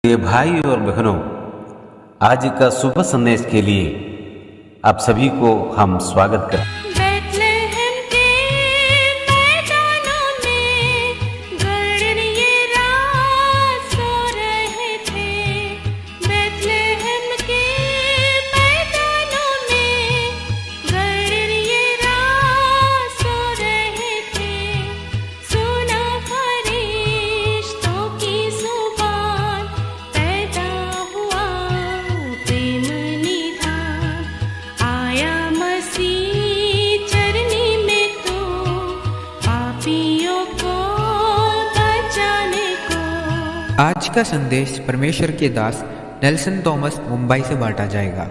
ये भाई और बहनों, आज का शुभ संदेश के लिए आप सभी को हम स्वागत करते हैं। बेथलेहम के मैदानों में गड़रिये रात सो रहे थे। बेथलेहम के मैदानों में गड़रिये रात सो रहे थे। सुना फरिश्तों की जुबान, पैदा हुआ प्रेम निधान। आया मसीह चरनी में तो पापियों को बचाने को। आज का संदेश परमेश्वर के दास नेल्सन थॉमस मुंबई से बांटा जाएगा।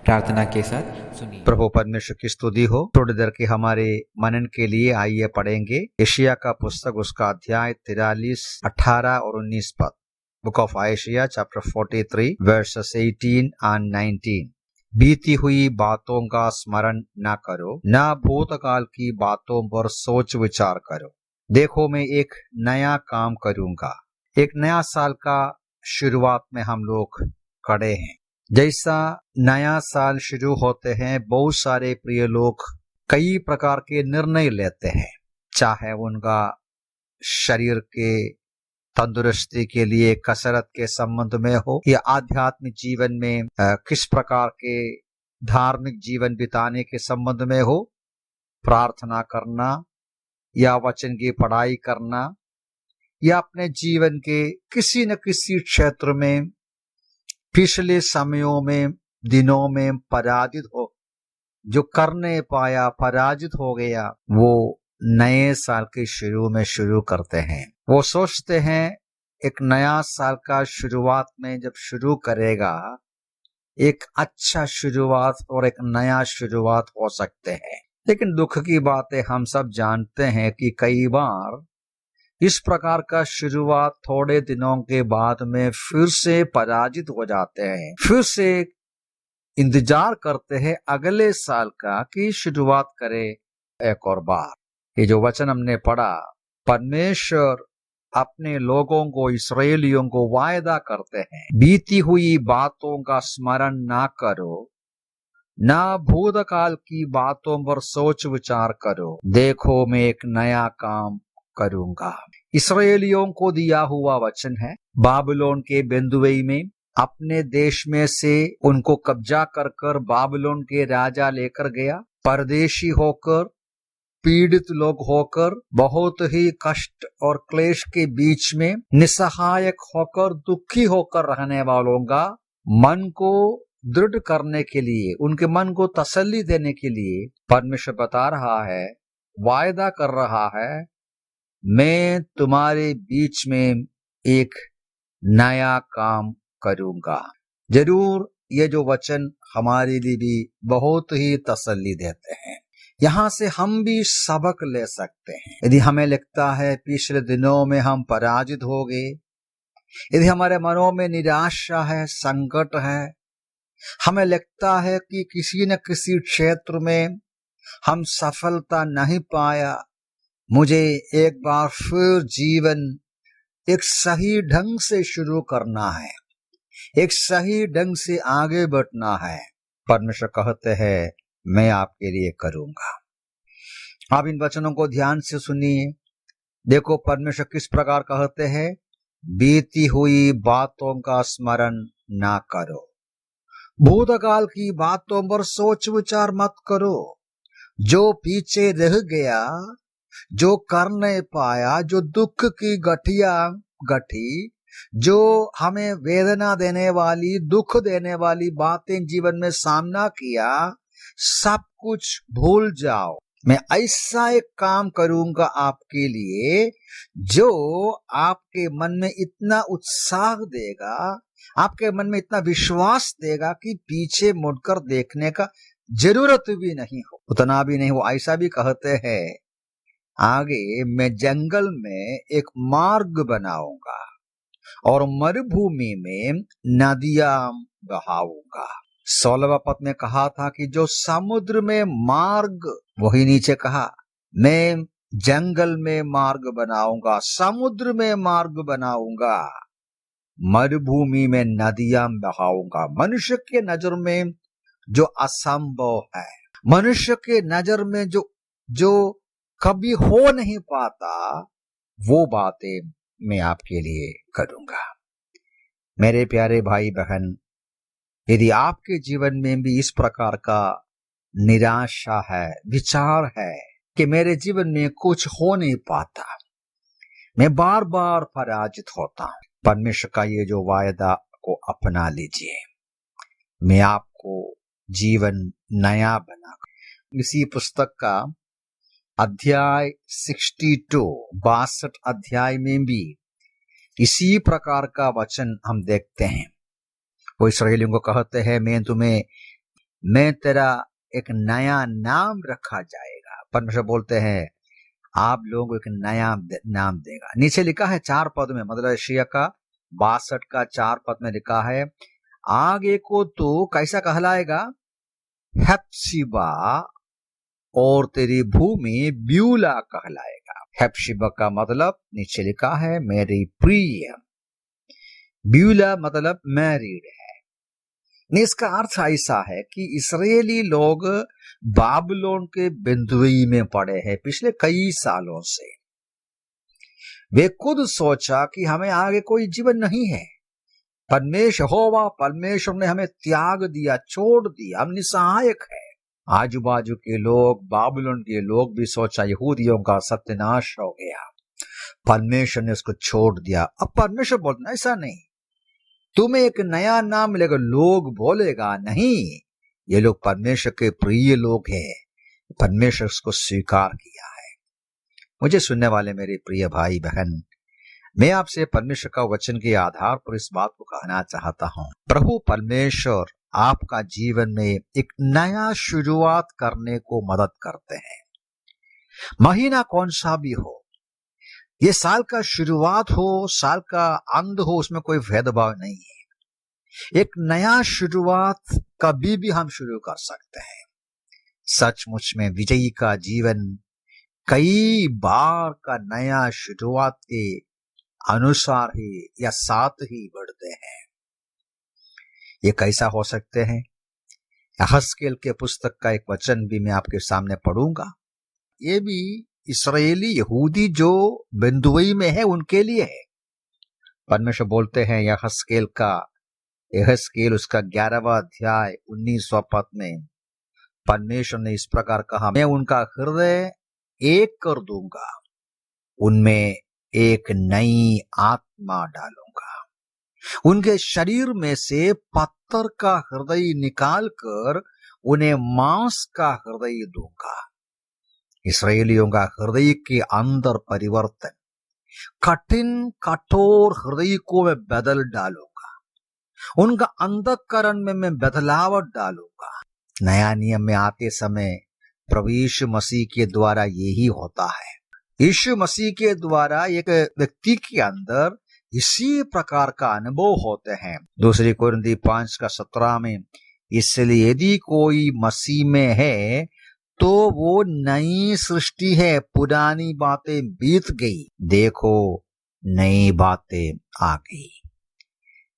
प्रार्थना के साथ सुनिए। प्रभु परमेश्वर की स्तुति हो। थोड़ी देर के हमारे मनन के लिए आइए पढ़ेंगे एशिया का पुस्तक, उसका अध्याय 43, 18 और 19 पद। Book of Isaiah chapter 43 verses 18 and 19। बीती हुई बातों का स्मरण न करो, न भूतकाल की बातों पर सोच विचार करो। देखो मैं एक नया काम करूंगा। एक नया साल का शुरुआत में हम लोग खड़े हैं। जैसा नया साल शुरू होते हैं, बहुत सारे प्रिय लोग कई प्रकार के निर्णय लेते हैं, चाहे उनका शरीर के तंदुरुस्ती के लिए कसरत के संबंध में हो, या आध्यात्मिक जीवन में किस प्रकार के धार्मिक जीवन बिताने के संबंध में हो, प्रार्थना करना या वचन की पढ़ाई करना, या अपने जीवन के किसी न किसी क्षेत्र में पिछले समयों में, दिनों में पराजित हो, जो करने पाया पराजित हो गया, वो नए साल के शुरू में शुरू करते हैं। वो सोचते हैं एक नया साल का शुरुआत में जब शुरू करेगा, एक अच्छा शुरुआत और एक नया शुरुआत हो सकते हैं। लेकिन दुख की बात है, हम सब जानते हैं कि कई बार इस प्रकार का शुरुआत थोड़े दिनों के बाद में फिर से पराजित हो जाते हैं। फिर से इंतजार करते हैं अगले साल का कि शुरुआत करे एक और बार। ये जो वचन हमने पढ़ा, परमेश्वर अपने लोगों को, इस्राएलियों को वायदा करते हैं, बीती हुई बातों का स्मरण ना करो, ना भूतकाल की बातों पर सोच विचार करो। देखो मैं एक नया काम करूंगा। इस्राएलियों को दिया हुआ वचन है। बाबिलोन के बंधुआई में अपने देश में से उनको कब्जा कर बाबिलोन के राजा लेकर गया। परदेशी होकर, पीड़ित लोग होकर, बहुत ही कष्ट और क्लेश के बीच में निसहायक होकर, दुखी होकर रहने वालों का मन को दृढ़ करने के लिए, उनके मन को तसल्ली देने के लिए परमेश्वर बता रहा है, वायदा कर रहा है, मैं तुम्हारे बीच में एक नया काम करूंगा। जरूर ये जो वचन हमारे लिए भी बहुत ही तसल्ली देते हैं। यहाँ से हम भी सबक ले सकते हैं। यदि हमें लगता है पिछले दिनों में हम पराजित हो गए, यदि हमारे मनों में निराशा है, संकट है, हमें लगता है कि किसी न किसी क्षेत्र में हम सफलता नहीं पाया, मुझे एक बार फिर जीवन एक सही ढंग से शुरू करना है, एक सही ढंग से आगे बढ़ना है। परमेश्वर कहते हैं मैं आपके लिए करूंगा। आप इन वचनों को ध्यान से सुनिए। देखो परमेश्वर किस प्रकार कहते हैं, बीती हुई बातों का स्मरण ना करो, भूतकाल की बातों पर सोच विचार मत करो। जो पीछे रह गया, जो कर नहीं पाया, जो दुख की गठिया गठी, जो हमें वेदना देने वाली, दुख देने वाली बातें जीवन में सामना किया, सब कुछ भूल जाओ। मैं ऐसा एक काम करूंगा आपके लिए जो आपके मन में इतना उत्साह देगा, आपके मन में इतना विश्वास देगा कि पीछे मुड़कर देखने का जरूरत भी नहीं हो, उतना भी नहीं हो। ऐसा भी कहते हैं, आगे मैं जंगल में एक मार्ग बनाऊंगा और मरुभूमि में नदियां बहाऊंगा। 16वां पद में कहा था कि जो समुद्र में मार्ग, वही नीचे कहा मैं जंगल में मार्ग बनाऊंगा, समुद्र में मार्ग बनाऊंगा। मरुभूमि में नदियां बहाऊंगा। मनुष्य के नजर में जो असंभव है, मनुष्य के नजर में जो कभी हो नहीं पाता, वो बातें मैं आपके लिए करूंगा। मेरे प्यारे भाई बहन, यदि आपके जीवन में भी इस प्रकार का निराशा है, विचार है कि मेरे जीवन में कुछ हो नहीं पाता, मैं बार बार पराजित होता हूं, परमेश्वर का ये जो वायदा को अपना लीजिए, मैं आपको जीवन नया बना। इसी पुस्तक का अध्याय 62 अध्याय में भी इसी प्रकार का वचन हम देखते हैं। वो इस्राएलियों को कहते हैं, मैं तेरा एक नया नाम रखा जाएगा। परमेश्वर बोलते हैं आप लोगों को एक नया नाम देगा। नीचे लिखा है 4 पद में, मतलब एशिया का 62 का 4 पद में लिखा है, आगे को तो कैसा कहलाएगा? हेप्सिबा, और तेरी भूमि ब्यूला कहलाएगा। हेप्सिबा का मतलब नीचे लिखा है मेरी प्रिय, ब्यूला मतलब मैरिड है। इसका अर्थ ऐसा है कि इस्राएली लोग बाबिलोन के बंधुई में पड़े हैं पिछले कई सालों से। वे खुद सोचा कि हमें आगे कोई जीवन नहीं है, परमेश्वर ने हमें त्याग दिया, छोड़ दिया, हम निसहायक है। आजू बाजू के लोग, बाबिलोन के लोग भी सोचा यहूदियों का सत्यानाश हो गया, परमेश्वर ने उसको छोड़ दिया। अब परमेश्वर बोलता ऐसा नहीं, तुम्हें एक नया नाम मिलेगा। लोग बोलेगा नहीं, ये लोग परमेश्वर के प्रिय लोग हैं, परमेश्वर उसको स्वीकार किया है। मुझे सुनने वाले मेरे प्रिय भाई बहन, मैं आपसे परमेश्वर का वचन के आधार पर इस बात को कहना चाहता हूं, प्रभु परमेश्वर आपका जीवन में एक नया शुरुआत करने को मदद करते हैं। महीना कौन सा भी हो, ये साल का शुरुआत हो, साल का अंत हो, उसमें कोई भेदभाव नहीं है। एक नया शुरुआत कभी भी हम शुरू कर सकते हैं। सचमुच में विजयी का जीवन कई बार का नया शुरुआत के अनुसार ही या साथ ही बढ़ते हैं। ये कैसा हो सकते हैं? यहस्केल के पुस्तक का एक वचन भी मैं आपके सामने पढ़ूंगा। ये भी इस्राएली यहूदी जो बंधुई में है उनके लिए है। परमेश्वर बोलते हैं यहस्केल उसका 11वां अध्याय 19वां पद में, परमेश्वर ने इस प्रकार कहा, मैं उनका हृदय एक कर दूंगा, उनमें एक नई आत्मा डालूंगा, उनके शरीर में से पत्थर का हृदय निकालकर उन्हें मांस का हृदय दूंगा। इस्राएलियों का हृदय के अंदर परिवर्तन, कठिन कठोर हृदय को मैं बदल डालूंगा, उनका अंतःकरण में मैं बदलाव डालूंगा। नया नियम में आते समय प्रभु यीशु मसीह के द्वारा यही होता है। यीशु मसीह के द्वारा एक व्यक्ति के अंदर इसी प्रकार का अनुभव होते हैं। 2 कोरिन्थी 5:17 में, इसलिए यदि कोई मसीह में है तो वो नई सृष्टि है, पुरानी बातें बीत गई, देखो नई बातें आ गई।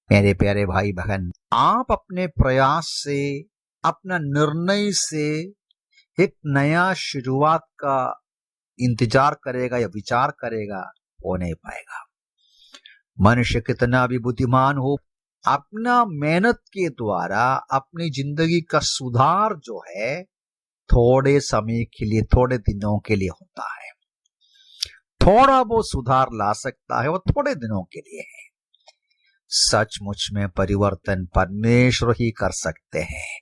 मेरे प्यारे भाई बहन, आप अपने प्रयास से, अपना निर्णय से एक नया शुरुआत का इंतजार करेगा या विचार करेगा, हो नहीं पाएगा। मनुष्य कितना भी बुद्धिमान हो, अपना मेहनत के द्वारा अपनी जिंदगी का सुधार जो है थोड़े समय के लिए, थोड़े दिनों के लिए होता है। थोड़ा वो सुधार ला सकता है, वो थोड़े दिनों के लिए है। सचमुच में परिवर्तन परमेश्वर ही कर सकते हैं,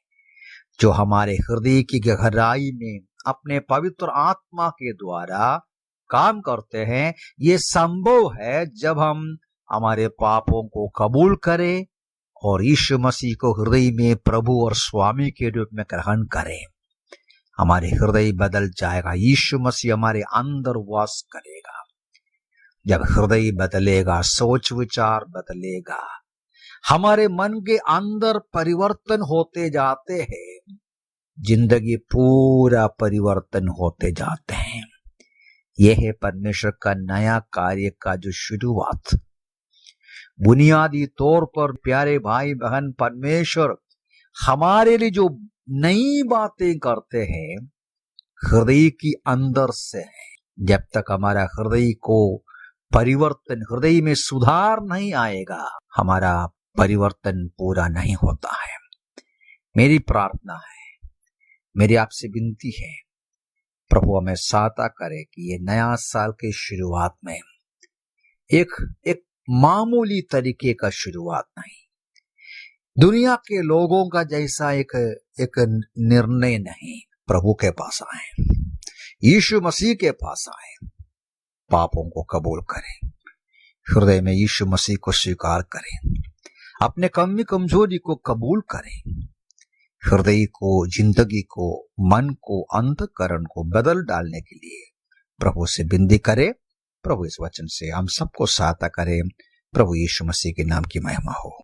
जो हमारे हृदय की गहराई में अपने पवित्र आत्मा के द्वारा काम करते हैं। ये संभव है जब हम हमारे पापों को कबूल करें और यीशु मसीह को हृदय में प्रभु और स्वामी के रूप में ग्रहण करें। हमारे हृदय बदल जाएगा, यीशु मसीह हमारे अंदर वास करेगा। जब हृदय बदलेगा, सोच विचार बदलेगा, हमारे मन के अंदर परिवर्तन होते जाते हैं, जिंदगी पूरा परिवर्तन होते जाते हैं। यह है परमेश्वर का नया कार्य का जो शुरुआत। बुनियादी तौर पर प्यारे भाई बहन, परमेश्वर हमारे लिए जो नई बातें करते हैं हृदय की अंदर से है। जब तक हमारा हृदय को परिवर्तन, हृदय में सुधार नहीं आएगा, हमारा परिवर्तन पूरा नहीं होता है। मेरी प्रार्थना है, मेरी आपसे विनती है, प्रभु हमें सहायता करे कि ये नया साल की शुरुआत में एक मामूली तरीके का शुरुआत नहीं, दुनिया के लोगों का जैसा एक निर्णय नहीं, प्रभु के पास आए, यीशु मसीह के पास आए, पापों को कबूल करें, हृदय में यीशु मसीह को स्वीकार करें, अपने कमी कमजोरी को कबूल करें, हृदय को, जिंदगी को, मन को, अंतःकरण को बदल डालने के लिए प्रभु से विनती करें। प्रभु इस वचन से हम सबको सहायता करें। प्रभु यीशु मसीह के नाम की महिमा हो।